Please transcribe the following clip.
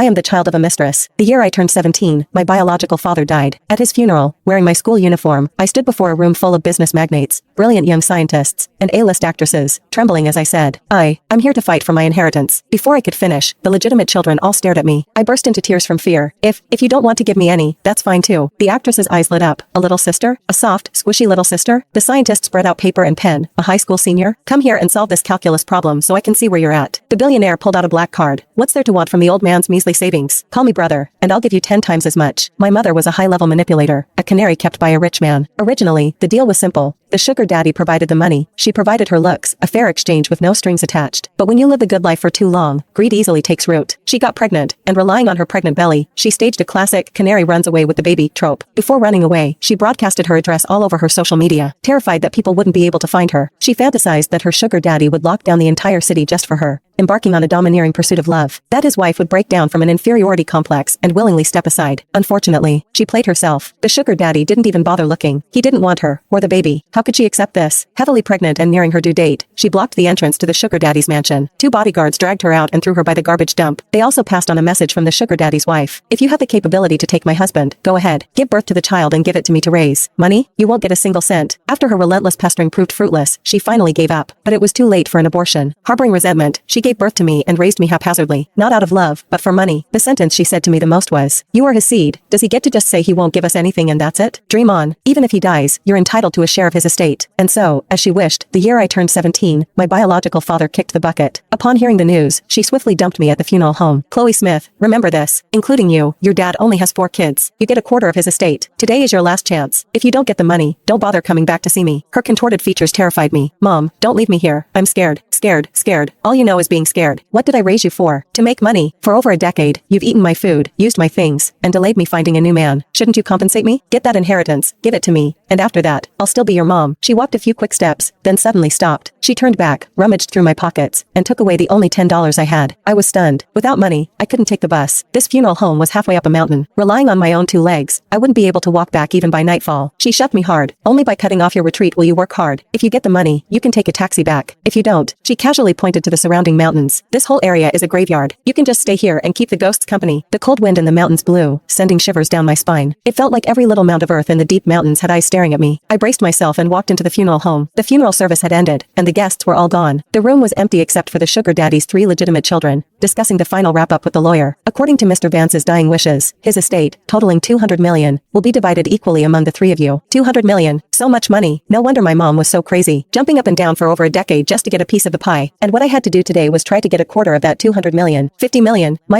I am the child of a mistress. The year I turned 17, my biological father died. At his funeral, wearing my school uniform, I stood before a room full of business magnates, brilliant young scientists, and A-list actresses, trembling as I said, I'm here to fight for my inheritance. Before I could finish, the legitimate children all stared at me. I burst into tears from fear. If you don't want to give me any, that's fine too. The actress's eyes lit up. A little sister? A soft, squishy little sister? The scientist spread out paper and pen. A high school senior? Come here and solve this calculus problem so I can see where you're at. The billionaire pulled out a black card. What's there to want from the old man's measly savings? Call me brother, and I'll give you 10 times as much. My mother was a high-level manipulator, a canary kept by a rich man. Originally, the deal was simple. The sugar daddy provided the money, she provided her looks, a fair exchange with no strings attached. But when you live the good life for too long, greed easily takes root. She got pregnant, and relying on her pregnant belly, she staged a classic canary runs away with the baby trope. Before running away, she broadcasted her address all over her social media, terrified that people wouldn't be able to find her. She fantasized that her sugar daddy would lock down the entire city just for her, embarking on a domineering pursuit of love. That his wife would break down from an inferiority complex and willingly step aside. Unfortunately, she played herself. The sugar daddy didn't even bother looking. He didn't want her, or the baby. How could she accept this? Heavily pregnant and nearing her due date, she blocked the entrance to the sugar daddy's mansion. 2 bodyguards dragged her out and threw her by the garbage dump. They also passed on a message from the sugar daddy's wife. If you have the capability to take my husband, go ahead. Give birth to the child and give it to me to raise. Money? You won't get a single cent. After her relentless pestering proved fruitless, she finally gave up. But it was too late for an abortion. Harboring resentment, she gave birth to me and raised me haphazardly. Not out of love, but for money. The sentence she said to me the most was, "You are his seed. Does he get to just say he won't give us anything and that's it? Dream on. Even if he dies, you're entitled to a share of his estate." And so, as she wished, the year I turned 17, my biological father kicked the bucket. Upon hearing the news, she swiftly dumped me at the funeral home. Chloe Smith, remember this. Including you, your dad only has 4 kids. You get a quarter of his estate. Today is your last chance. If you don't get the money, don't bother coming back to see me. Her contorted features terrified me. Mom, don't leave me here. I'm scared. Scared. All you know is being scared. What did I raise you for? To make money. For over a decade, you've eaten my food, used my things, and delayed me finding a new man. Shouldn't you compensate me? Get that inheritance, give it to me, and after that, I'll still be your mom. She walked a few quick steps, then suddenly stopped. She turned back, rummaged through my pockets, and took away the only $10 I had. I was stunned. Without money, I couldn't take the bus. This funeral home was halfway up a mountain. Relying on my own 2 legs, I wouldn't be able to walk back even by nightfall. She shoved me hard. Only by cutting off your retreat will you work hard. If you get the money, you can take a taxi back. If you don't, she casually pointed to the surrounding mountains. This whole area is a graveyard. You can just stay here and keep the ghosts company. The cold wind in the mountains blew, sending shivers down my spine. It felt like every little mound of earth in the deep mountains had eyes staring at me. I braced myself and walked into the funeral home. The funeral service had ended, and the guests were all gone. The room was empty except for the sugar daddy's 3 legitimate children, discussing the final wrap-up with the lawyer. According to Mr. Vance's dying wishes, his estate, totaling $200 million, will be divided equally among the 3 of you. $200 million. So much money. No wonder my mom was so crazy, jumping up and down for over a decade just to get a piece of the pie. And what I had to do today was try to get a quarter of that $200 million. $50 million. My